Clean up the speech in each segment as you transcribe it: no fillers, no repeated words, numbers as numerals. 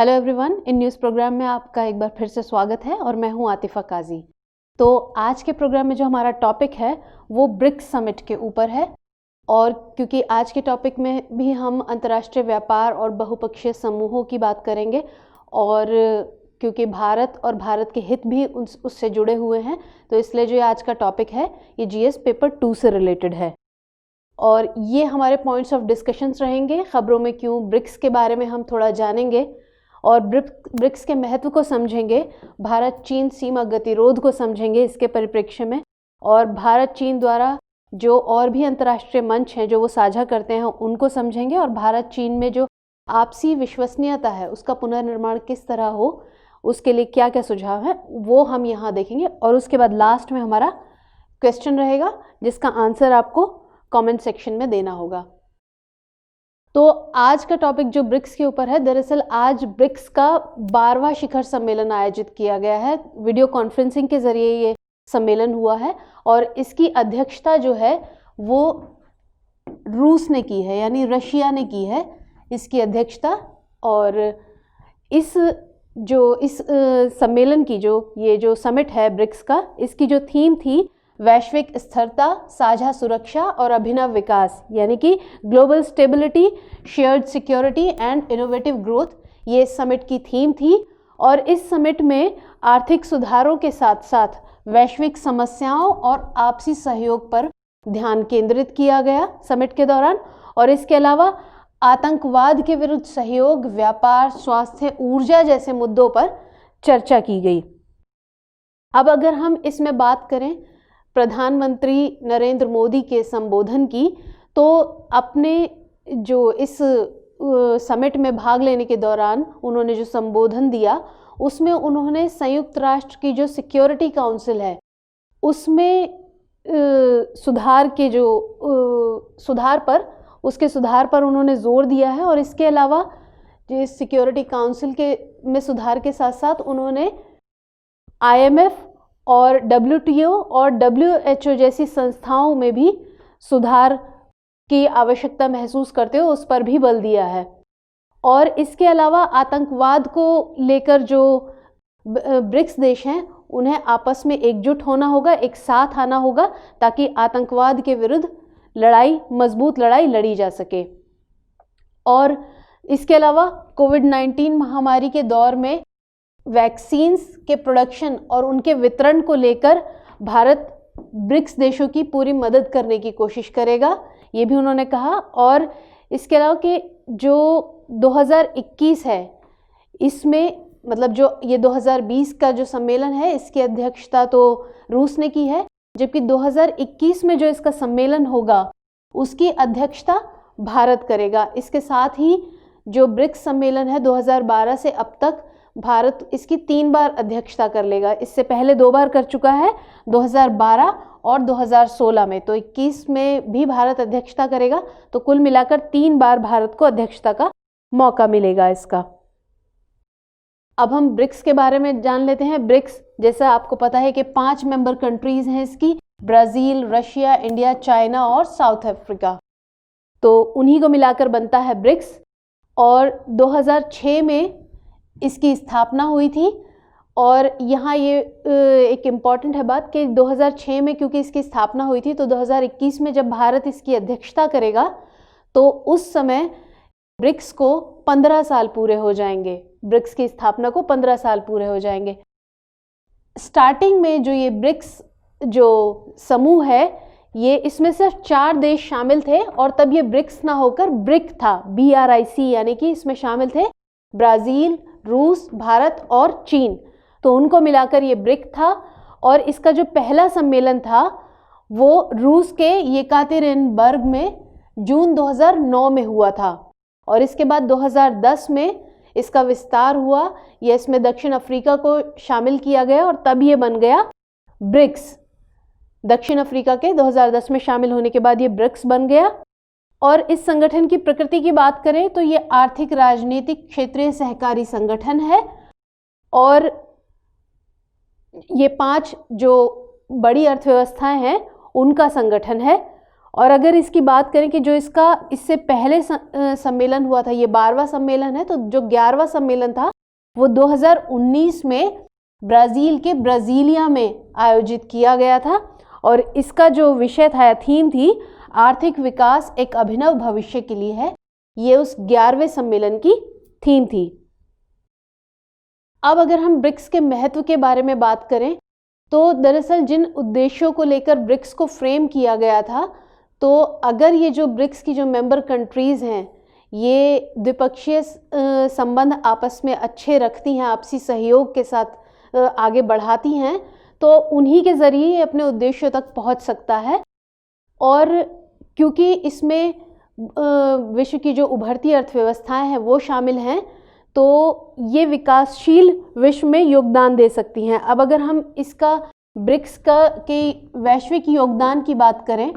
Hello everyone, इन news program में आपका एक बार फिर से स्वागत है और मैं हूं आतिफा काजी। तो आज के प्रोग्राम में जो हमारा टॉपिक है वो ब्रिक्स समिट के ऊपर है। और क्योंकि आज के टॉपिक में भी हम अंतर्राष्ट्रीय व्यापार और बहुपक्षीय समूहों की बात करेंगे और क्योंकि भारत और भारत के हित भी उससे जुड़े हुए हैं, तो इसलिए जो आज का टॉपिक है ये जीएस पेपर 2 से रिलेटेड है और ये हमारे पॉइंट्स ऑफ डिस्कशंस रहेंगे। खबरों में क्यों, ब्रिक्स के बारे में हम थोड़ा जानेंगे और ब्रिक्स के महत्व को समझेंगे, भारत चीन सीमा गतिरोध को समझेंगे इसके परिप्रेक्ष्य में, और भारत चीन द्वारा जो और भी अंतर्राष्ट्रीय मंच हैं जो वो साझा करते हैं उनको समझेंगे, और भारत चीन में जो आपसी विश्वसनीयता है उसका पुनर्निर्माण किस तरह हो, उसके लिए क्या क्या सुझाव है वो हम यहाँ देखेंगे। और उसके बाद लास्ट में हमारा क्वेश्चन रहेगा जिसका आंसर आपको कमेंट सेक्शन में देना होगा। तो आज का टॉपिक जो ब्रिक्स के ऊपर है, दरअसल आज ब्रिक्स का 12वां शिखर सम्मेलन आयोजित किया गया है। वीडियो कॉन्फ्रेंसिंग के जरिए ये सम्मेलन हुआ है और इसकी अध्यक्षता जो है वो रूस ने की है, यानी रशिया ने की है इसकी अध्यक्षता। और इस सम्मेलन की ये जो समिट है ब्रिक्स का, इसकी जो थीम थी वैश्विक स्थिरता, साझा सुरक्षा और अभिनव विकास, यानी कि global stability, shared security and innovative growth, ये समिट की थीम थी। और इस समिट में आर्थिक सुधारों के साथ साथ वैश्विक समस्याओं और आपसी सहयोग पर ध्यान केंद्रित किया गया समिट के दौरान। और इसके अलावा आतंकवाद के विरुद्ध सहयोग, व्यापार, स्वास्थ्य, ऊर्जा जैसे मुद्दों पर चर्चा की गई। अब अगर हम इसमें बात करें प्रधानमंत्री नरेंद्र मोदी के संबोधन की, तो अपने जो इस समिट में भाग लेने के दौरान उन्होंने जो संबोधन दिया उसमें उन्होंने संयुक्त राष्ट्र की जो सिक्योरिटी काउंसिल है उसमें सुधार पर उन्होंने जोर दिया है। और इसके अलावा जो सिक्योरिटी काउंसिल में सुधार के साथ साथ उन्होंने IMF और WTO और WHO जैसी संस्थाओं में भी सुधार की आवश्यकता महसूस करते हुए उस पर भी बल दिया है। और इसके अलावा आतंकवाद को लेकर जो ब्रिक्स देश हैं उन्हें आपस में एकजुट होना होगा, एक साथ आना होगा, ताकि आतंकवाद के विरुद्ध मजबूत लड़ाई लड़ी जा सके। और इसके अलावा कोविड-19 महामारी के दौर में वैक्सीन्स के प्रोडक्शन और उनके वितरण को लेकर भारत ब्रिक्स देशों की पूरी मदद करने की कोशिश करेगा, ये भी उन्होंने कहा। और इसके अलावा कि जो 2021 है इसमें, मतलब जो ये 2020 का जो सम्मेलन है इसकी अध्यक्षता तो रूस ने की है, जबकि 2021 में जो इसका सम्मेलन होगा उसकी अध्यक्षता भारत करेगा। इसके साथ ही जो ब्रिक्स सम्मेलन है 2012 से अब तक भारत इसकी 3 बार अध्यक्षता कर लेगा। इससे पहले 2 बार कर चुका है, 2012 और 2016 में। तो 21 में भी भारत अध्यक्षता करेगा, तो कुल मिलाकर 3 बार भारत को अध्यक्षता का मौका मिलेगा इसका। अब हम ब्रिक्स के बारे में जान लेते हैं। ब्रिक्स, जैसा आपको पता है कि 5 मेंबर कंट्रीज हैं इसकी, ब्राज़ील, रशिया, इंडिया, चाइना और साउथ अफ्रीका, तो उन्हीं को मिलाकर बनता है ब्रिक्स। और 2006 में इसकी स्थापना हुई थी। और यहाँ ये एक इम्पॉर्टेंट है बात कि 2006 में क्योंकि इसकी स्थापना हुई थी, तो 2021 में जब भारत इसकी अध्यक्षता करेगा तो उस समय ब्रिक्स को 15 साल पूरे हो जाएंगे। ब्रिक्स की स्थापना को 15 साल पूरे हो जाएंगे। स्टार्टिंग में जो ये ब्रिक्स जो समूह है, ये इसमें सिर्फ 4 देश शामिल थे और तब ये ब्रिक्स ना होकर ब्रिक था, BRIC, यानी कि इसमें शामिल थे ब्राज़ील, रूस, भारत और चीन, तो उनको मिलाकर ये ब्रिक था। और इसका जो पहला सम्मेलन था वो रूस के येकातेरिनबर्ग में जून 2009 में हुआ था। और इसके बाद 2010 में इसका विस्तार हुआ, ये इसमें दक्षिण अफ्रीका को शामिल किया गया और तब ये बन गया ब्रिक्स। दक्षिण अफ्रीका के 2010 में शामिल होने के बाद ये ब्रिक्स बन गया। और इस संगठन की प्रकृति की बात करें तो ये आर्थिक, राजनीतिक, क्षेत्रीय सहकारी संगठन है और ये 5 जो बड़ी अर्थव्यवस्थाएं हैं उनका संगठन है। और अगर इसकी बात करें कि जो इसका इससे पहले सम्मेलन हुआ था, ये 12वां सम्मेलन है, तो जो 11वां सम्मेलन था वो 2019 में ब्राज़ील के ब्राज़ीलिया में आयोजित किया गया था और इसका जो विषय था, थीम थी, आर्थिक विकास एक अभिनव भविष्य के लिए है। ये उस 11वें सम्मेलन की थीम थी। अब अगर हम ब्रिक्स के महत्व के बारे में बात करें तो दरअसल जिन उद्देश्यों को लेकर ब्रिक्स को फ्रेम किया गया था, तो अगर ये जो ब्रिक्स की जो मेंबर कंट्रीज़ हैं ये द्विपक्षीय संबंध आपस में अच्छे रखती हैं, आपसी सहयोग के साथ आगे बढ़ाती हैं, तो उन्हीं के ज़रिए ये अपने उद्देश्यों तक पहुंच सकता है। और क्योंकि इसमें विश्व की जो उभरती अर्थव्यवस्थाएं हैं वो शामिल हैं, तो ये विकासशील विश्व में योगदान दे सकती हैं। अब अगर हम इसका ब्रिक्स के वैश्विक योगदान की बात करें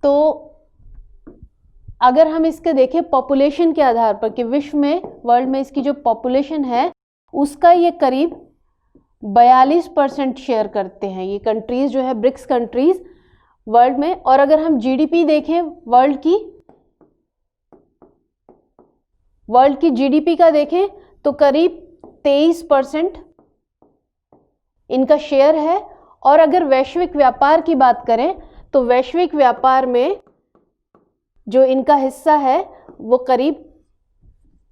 तो अगर हम इसके देखें पॉपुलेशन के आधार पर कि विश्व में, वर्ल्ड में इसकी जो पॉपुलेशन है उसका ये करीब 42% शेयर करते हैं ये कंट्रीज़ जो है, ब्रिक्स कंट्रीज़ वर्ल्ड में। और अगर हम जीडीपी देखें वर्ल्ड की जीडीपी का देखें तो करीब 23% इनका शेयर है। और अगर वैश्विक व्यापार की बात करें तो वैश्विक व्यापार में जो इनका हिस्सा है वो करीब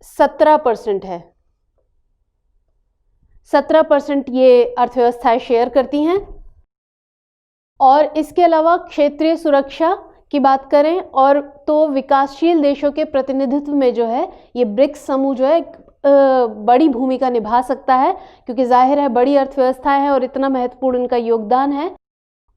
17% है। 17% ये अर्थव्यवस्थाएं शेयर करती हैं। और इसके अलावा क्षेत्रीय सुरक्षा की बात करें और तो विकासशील देशों के प्रतिनिधित्व में जो है ये ब्रिक्स समूह जो है बड़ी भूमिका निभा सकता है, क्योंकि जाहिर है बड़ी अर्थव्यवस्थाएं हैं और इतना महत्वपूर्ण इनका योगदान है।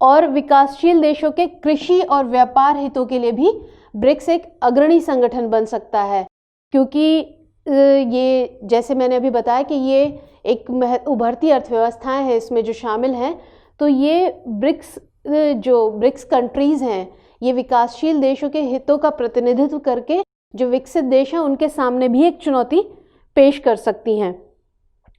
और विकासशील देशों के कृषि और व्यापार हितों के लिए भी ब्रिक्स एक अग्रणी संगठन बन सकता है, क्योंकि ये जैसे मैंने अभी बताया कि ये एक उभरती अर्थव्यवस्थाएं हैं इसमें जो शामिल हैं, तो ये ब्रिक्स कंट्रीज़ हैं ये विकासशील देशों के हितों का प्रतिनिधित्व करके जो विकसित देश हैं उनके सामने भी एक चुनौती पेश कर सकती हैं।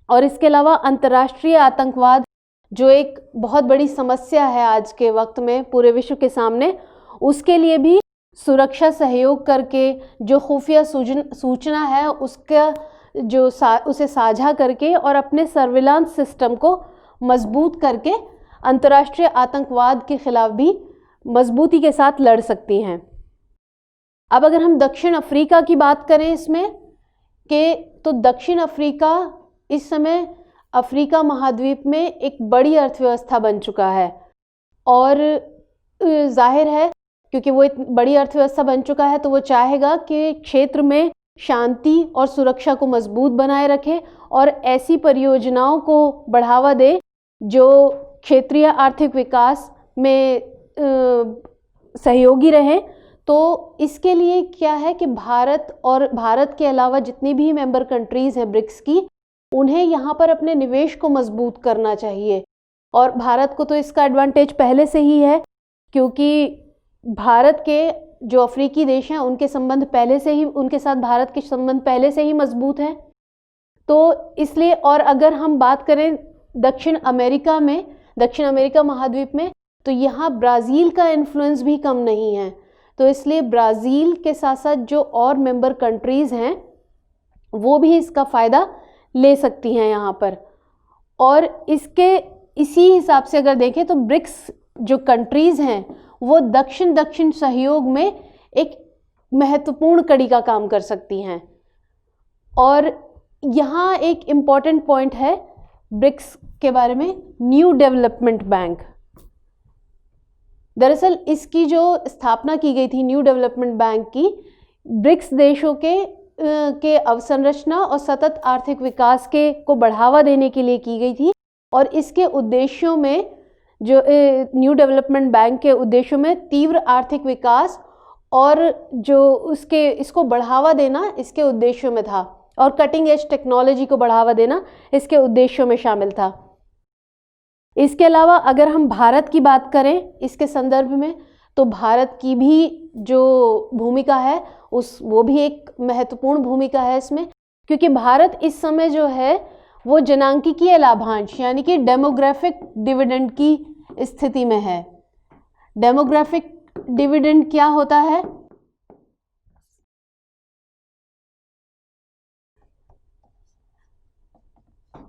और इसके अलावा अंतर्राष्ट्रीय आतंकवाद जो एक बहुत बड़ी समस्या है आज के वक्त में पूरे विश्व के सामने, उसके लिए भी सुरक्षा सहयोग करके जो खुफिया सूचना है उसका उसे साझा करके और अपने सर्विलांस सिस्टम को मजबूत करके अंतर्राष्ट्रीय आतंकवाद के खिलाफ भी मजबूती के साथ लड़ सकती हैं। अब अगर हम दक्षिण अफ्रीका की बात करें इसमें तो दक्षिण अफ्रीका इस समय अफ्रीका महाद्वीप में एक बड़ी अर्थव्यवस्था बन चुका है। और जाहिर है क्योंकि वो एक बड़ी अर्थव्यवस्था बन चुका है तो वो चाहेगा कि क्षेत्र में शांति और सुरक्षा को मजबूत बनाए रखे और ऐसी परियोजनाओं को बढ़ावा दे जो क्षेत्रीय आर्थिक विकास में सहयोगी रहें। तो इसके लिए क्या है कि भारत के अलावा जितनी भी मेंबर कंट्रीज़ हैं ब्रिक्स की, उन्हें यहाँ पर अपने निवेश को मजबूत करना चाहिए। और भारत को तो इसका एडवांटेज पहले से ही है, क्योंकि भारत के जो अफ्रीकी देश हैं उनके साथ भारत के संबंध पहले से ही मजबूत हैं। तो इसलिए, और अगर हम बात करें दक्षिण अमेरिका महाद्वीप में, तो यहाँ ब्राज़ील का इन्फ्लुएंस भी कम नहीं है। तो इसलिए ब्राज़ील के साथ साथ जो और मेंबर कंट्रीज़ हैं वो भी इसका फ़ायदा ले सकती हैं यहाँ पर। और इसी हिसाब से अगर देखें तो ब्रिक्स जो कंट्रीज़ हैं वो दक्षिण सहयोग में एक महत्वपूर्ण कड़ी का काम कर सकती हैं। और यहाँ एक इम्पॉर्टेंट पॉइंट है ब्रिक्स के बारे में, न्यू डेवलपमेंट बैंक। दरअसल इसकी जो स्थापना की गई थी न्यू डेवलपमेंट बैंक की, ब्रिक्स देशों के अवसंरचना और सतत आर्थिक विकास को बढ़ावा देने के लिए की गई थी। और इसके उद्देश्यों में, जो न्यू डेवलपमेंट बैंक के उद्देश्यों में तीव्र आर्थिक विकास और जो इसको बढ़ावा देना इसके उद्देश्यों में था, और कटिंग एज टेक्नोलॉजी को बढ़ावा देना इसके उद्देश्यों में शामिल था। इसके अलावा अगर हम भारत की बात करें इसके संदर्भ में, तो भारत की भी जो भूमिका है वो भी एक महत्वपूर्ण भूमिका है इसमें, क्योंकि भारत इस समय जो है वो जनांकीय लाभांश यानी कि डेमोग्राफिक डिविडेंड की स्थिति में है। डेमोग्राफिक डिविडेंड क्या होता है?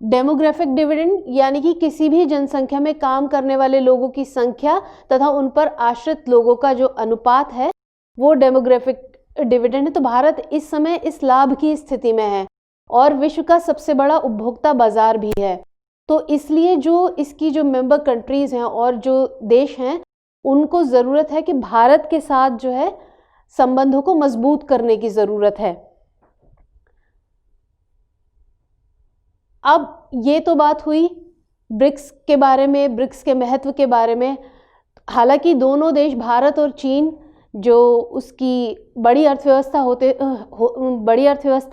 डेमोग्राफिक डिविडेंड यानी कि किसी भी जनसंख्या में काम करने वाले लोगों की संख्या तथा उन पर आश्रित लोगों का जो अनुपात है वो डेमोग्राफिक डिविडेंड है। तो भारत इस समय इस लाभ की स्थिति में है और विश्व का सबसे बड़ा उपभोक्ता बाजार भी है। तो इसलिए जो इसकी जो मेंबर कंट्रीज हैं और जो देश हैं उनको ज़रूरत है कि भारत के साथ जो है संबंधों को मजबूत करने की ज़रूरत है। अब ये तो बात हुई ब्रिक्स के बारे में, ब्रिक्स के महत्व के बारे में। हालांकि दोनों देश भारत और चीन जो उसकी बड़ी अर्थव्यवस्था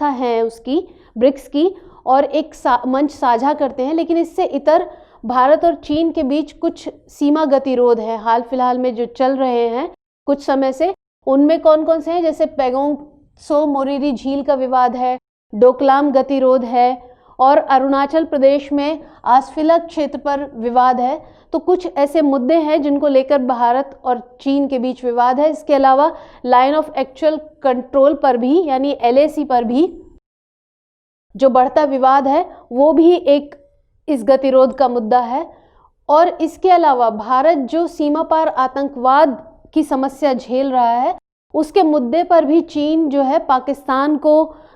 है उसकी ब्रिक्स की और एक मंच साझा करते हैं, लेकिन इससे इतर भारत और चीन के बीच कुछ सीमा गतिरोध है हाल फिलहाल में जो चल रहे हैं कुछ समय से। उनमें कौन कौन से हैं? जैसे पैगोंग त्सो मोरिरी झील का विवाद है, डोकलाम गतिरोध है और अरुणाचल प्रदेश में आसफिला क्षेत्र पर विवाद है। तो कुछ ऐसे मुद्दे हैं जिनको लेकर भारत और चीन के बीच विवाद है। इसके अलावा लाइन ऑफ एक्चुअल कंट्रोल पर भी यानी LAC पर भी जो बढ़ता विवाद है वो भी एक इस गतिरोध का मुद्दा है। और इसके अलावा भारत जो सीमा पार आतंकवाद की समस्या झेल रहा है उसके मुद्दे पर भी चीन जो है पाकिस्तान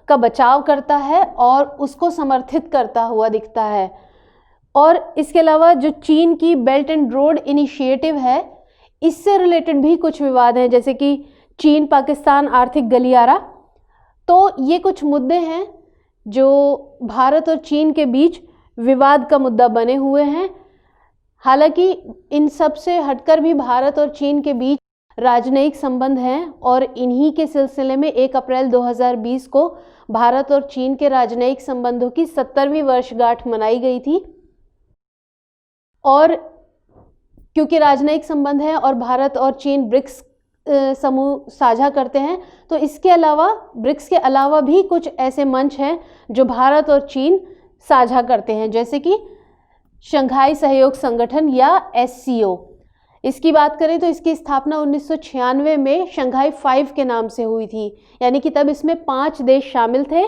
का बचाव करता है और उसको समर्थित करता हुआ दिखता है। और इसके अलावा जो चीन की बेल्ट एंड रोड इनिशिएटिव है इससे रिलेटेड भी कुछ विवाद हैं, जैसे कि चीन पाकिस्तान आर्थिक गलियारा। तो ये कुछ मुद्दे हैं जो भारत और चीन के बीच विवाद का मुद्दा बने हुए हैं। हालांकि इन सब से हटकर भी भारत और चीन के बीच राजनयिक संबंध हैं और इन्हीं के सिलसिले में 1 अप्रैल 2020 को भारत और चीन के राजनयिक संबंधों की 70वीं वर्षगांठ मनाई गई थी। और क्योंकि राजनयिक संबंध है और भारत और चीन ब्रिक्स समूह साझा करते हैं, तो इसके अलावा ब्रिक्स के अलावा भी कुछ ऐसे मंच हैं जो भारत और चीन साझा करते हैं, जैसे कि शंघाई सहयोग संगठन या SCO। इसकी बात करें तो इसकी स्थापना 1996 में शंघाई 5 के नाम से हुई थी, यानी कि तब इसमें 5 देश शामिल थे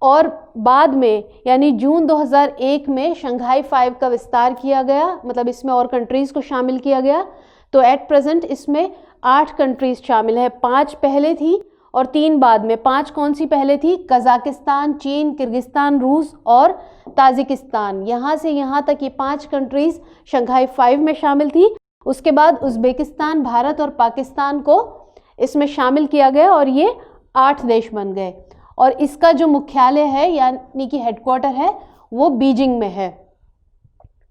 और बाद में यानी जून 2001 में शंघाई 5 का विस्तार किया गया, मतलब इसमें और कंट्रीज़ को शामिल किया गया। तो एट प्रेजेंट इसमें 8 कंट्रीज़ शामिल हैं, 5 पहले थी और 3 बाद में। 5 कौन सी पहले थी? कजाकिस्तान, चीन, किर्गिस्तान, रूस और ताजिकिस्तान। यहाँ से यहाँ तक ये 5 कंट्रीज़ शंघाई 5 में शामिल थी। उसके बाद उज़्बेकिस्तान, भारत और पाकिस्तान को इसमें शामिल किया गया और ये 8 देश बन गए। और इसका जो मुख्यालय है यानी कि हेडक्वार्टर है वो बीजिंग में है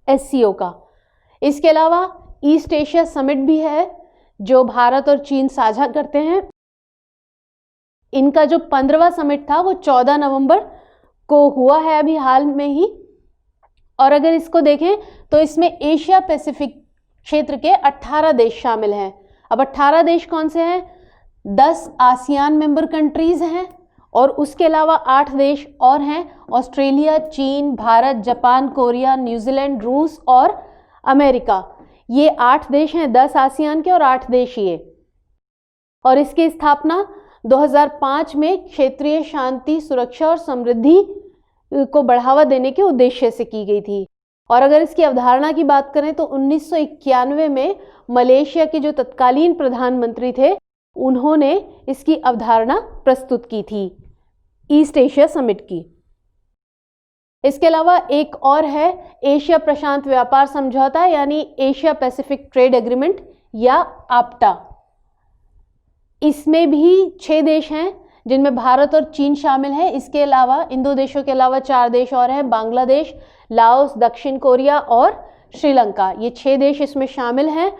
SCO का। इसके अलावा ईस्ट एशिया समिट भी है जो भारत और चीन साझा करते हैं। इनका जो 15वां समिट था वो 14 नवंबर को हुआ है अभी हाल में ही। और अगर इसको देखें तो इसमें एशिया पैसिफिक क्षेत्र के 18 देश शामिल हैं। अब 18 देश कौन से हैं? 10 आसियान मेंबर कंट्रीज़ हैं और उसके अलावा 8 देश और हैं, ऑस्ट्रेलिया, चीन, भारत, जापान, कोरिया, न्यूजीलैंड, रूस और अमेरिका। ये 8 देश हैं 10 आसियान के और 8 देश ये। और इसकी स्थापना 2005 में क्षेत्रीय शांति, सुरक्षा और समृद्धि को बढ़ावा देने के उद्देश्य से की गई थी। और अगर इसकी अवधारणा की बात करें तो 1991 में मलेशिया के जो तत्कालीन प्रधानमंत्री थे उन्होंने इसकी अवधारणा प्रस्तुत की थी ईस्ट एशिया समिट की। इसके अलावा एक और है एशिया प्रशांत व्यापार समझौता यानी एशिया पैसिफिक ट्रेड एग्रीमेंट या APTA। इसमें भी 6 देश हैं जिनमें भारत और चीन शामिल है। इसके अलावा इन 2 देशों के अलावा 4 देश और हैं, बांग्लादेश, लाओस, दक्षिण कोरिया और श्रीलंका। ये 6 देश इसमें शामिल हैं।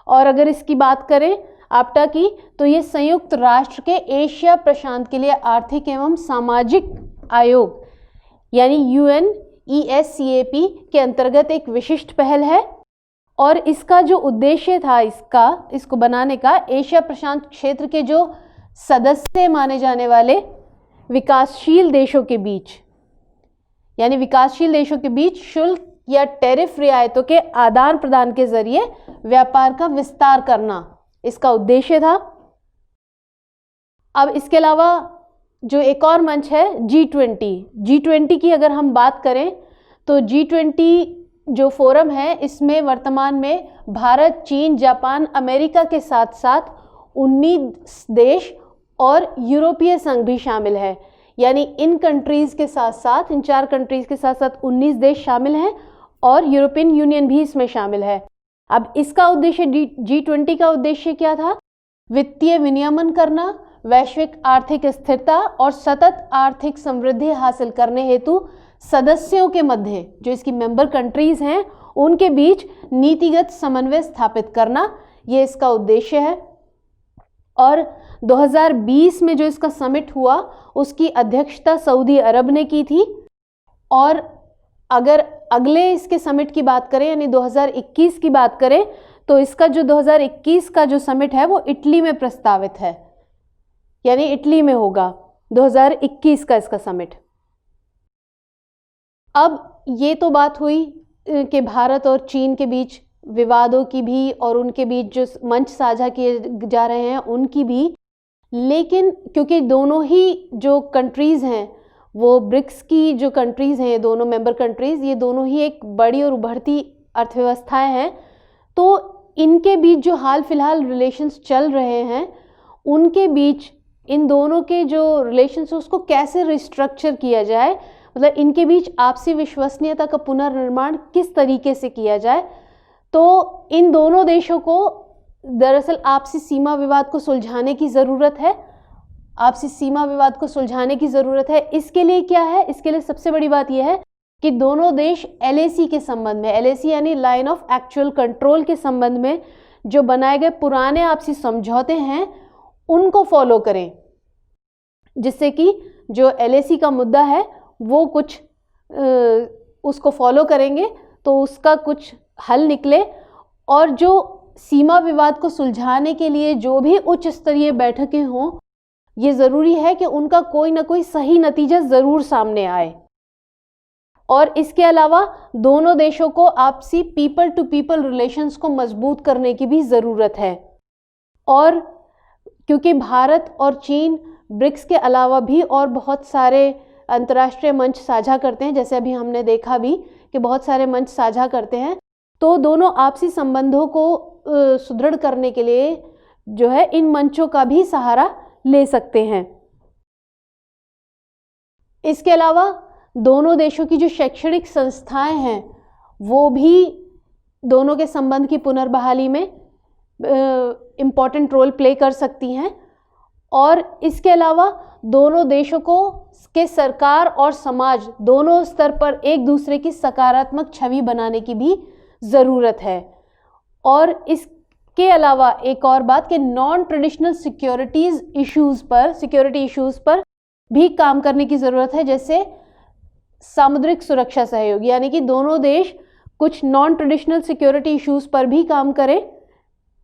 और अगर इसकी बात करें APTA की तो ये संयुक्त राष्ट्र के एशिया प्रशांत के लिए आर्थिक एवं सामाजिक आयोग यानी UNESCAP के अंतर्गत एक विशिष्ट पहल है। और इसका जो उद्देश्य था इसको बनाने का, एशिया प्रशांत क्षेत्र के जो सदस्य माने जाने वाले विकासशील देशों के बीच शुल्क या टैरिफ रियायतों के आदान प्रदान के जरिए व्यापार का विस्तार करना इसका उद्देश्य था। अब इसके अलावा जो एक और मंच है G20 की अगर हम बात करें तो G20 जो फोरम है इसमें वर्तमान में भारत, चीन, जापान, अमेरिका के साथ साथ 19 देश और यूरोपीय संघ भी शामिल है। यानी इन कंट्रीज़ के साथ साथ, इन 4 कंट्रीज़ के साथ साथ 19 देश शामिल हैं और यूरोपियन यूनियन भी इसमें शामिल है। अब इसका उद्देश्य, G20 का उद्देश्य क्या था? वित्तीय विनियमन करना, वैश्विक आर्थिक स्थिरता और सतत आर्थिक समृद्धि हासिल करने हेतु सदस्यों के मध्य, जो इसकी मेंबर कंट्रीज़ हैं, उनके बीच नीतिगत समन्वय स्थापित करना, ये इसका उद्देश्य है। और 2020 में जो इसका समिट हुआ उसकी अध्यक्षता सऊदी अरब ने की थी। और अगर अगले इसके समिट की बात करें यानी 2021 की बात करें तो इसका जो 2021 का जो समिट है वो इटली में प्रस्तावित है, यानी इटली में होगा 2021 का इसका समिट। अब ये तो बात हुई कि भारत और चीन के बीच विवादों की भी और उनके बीच जो मंच साझा किए जा रहे हैं उनकी भी, लेकिन क्योंकि दोनों ही जो कंट्रीज़ हैं वो ब्रिक्स की जो कंट्रीज़ हैं, ये दोनों मेंबर कंट्रीज़, ये दोनों ही एक बड़ी और उभरती अर्थव्यवस्थाएं हैं, तो इनके बीच जो हाल फिलहाल रिलेशंस चल रहे हैं उनके बीच इन दोनों के जो रिलेशंस उसको कैसे रिस्ट्रक्चर किया जाए, मतलब इनके बीच आपसी विश्वसनीयता का पुनर्निर्माण किस तरीके से किया जाए। तो इन दोनों देशों को दरअसल आपसी सीमा विवाद को सुलझाने की ज़रूरत है, आपसी सीमा विवाद को सुलझाने की ज़रूरत है। इसके लिए क्या है? इसके लिए सबसे बड़ी बात यह है कि दोनों देश LAC के संबंध में, LAC यानी लाइन ऑफ एक्चुअल कंट्रोल के संबंध में जो बनाए गए पुराने आपसी समझौते हैं उनको फॉलो करें, जिससे कि जो LAC का मुद्दा है वो कुछ उसको फॉलो करेंगे तो उसका कुछ हल निकले। और जो सीमा विवाद को सुलझाने के लिए जो भी उच्च स्तरीय बैठकें हों, ये ज़रूरी है कि उनका कोई ना कोई सही नतीजा ज़रूर सामने आए। और इसके अलावा दोनों देशों को आपसी पीपल टू पीपल रिलेशंस को मजबूत करने की भी ज़रूरत है। और क्योंकि भारत और चीन ब्रिक्स के अलावा भी और बहुत सारे अंतर्राष्ट्रीय मंच साझा करते हैं, जैसे अभी हमने देखा भी कि बहुत सारे मंच साझा करते हैं, तो दोनों आपसी संबंधों को सुदृढ़ करने के लिए जो है इन मंचों का भी सहारा ले सकते हैं। इसके अलावा दोनों देशों की जो शैक्षणिक संस्थाएं हैं वो भी दोनों के संबंध की पुनर्बहाली में इम्पॉर्टेंट रोल प्ले कर सकती हैं। और इसके अलावा दोनों देशों को के सरकार और समाज दोनों स्तर पर एक दूसरे की सकारात्मक छवि बनाने की भी ज़रूरत है। और इसके अलावा एक और बात कि नॉन ट्रेडिशनल सिक्योरिटी इश्यूज़ पर भी काम करने की ज़रूरत है, जैसे सामुद्रिक सुरक्षा सहयोग, यानी कि दोनों देश कुछ नॉन ट्रेडिशनल सिक्योरिटी इश्यूज़ पर भी काम करें,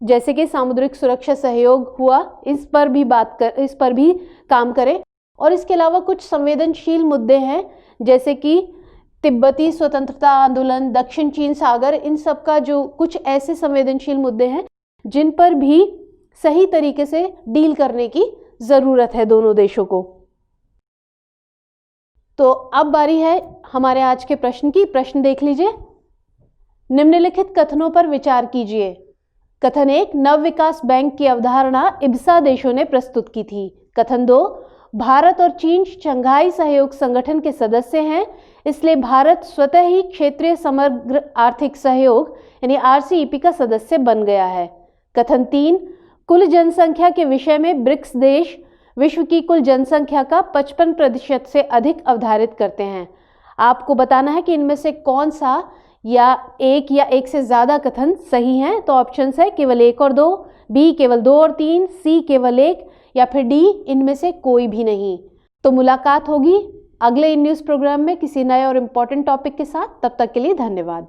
जैसे कि सामुद्रिक सुरक्षा सहयोग हुआ, इस पर भी काम करें। और इसके अलावा कुछ संवेदनशील मुद्दे हैं जैसे कि तिब्बती स्वतंत्रता आंदोलन, दक्षिण चीन सागर, इन सब का जो कुछ ऐसे संवेदनशील मुद्दे हैं जिन पर भी सही तरीके से डील करने की ज़रूरत है दोनों देशों को। तो अब बारी है हमारे आज के प्रश्न की। प्रश्न देख लीजिए। निम्नलिखित कथनों पर विचार कीजिए। कथन 1, नव विकास बैंक की अवधारणा IBSA देशों ने प्रस्तुत की थी। कथन 2, भारत और चीन शंघाई सहयोग संगठन के सदस्य हैं, इसलिए भारत स्वतः ही क्षेत्रीय समग्र आर्थिक सहयोग यानी RCEP का सदस्य बन गया है। कथन 3, कुल जनसंख्या के विषय में ब्रिक्स देश विश्व की कुल जनसंख्या का 55% से अधिक अवधारित करते हैं। आपको बताना है कि इनमें से कौन सा या एक से ज़्यादा कथन सही हैं। तो ऑप्शंस है केवल 1 और 2, बी केवल 2 और 3, सी केवल 1 या फिर डी इनमें से कोई भी नहीं। तो मुलाकात होगी अगले इन न्यूज़ प्रोग्राम में किसी नए और इम्पोर्टेंट टॉपिक के साथ। तब तक के लिए धन्यवाद।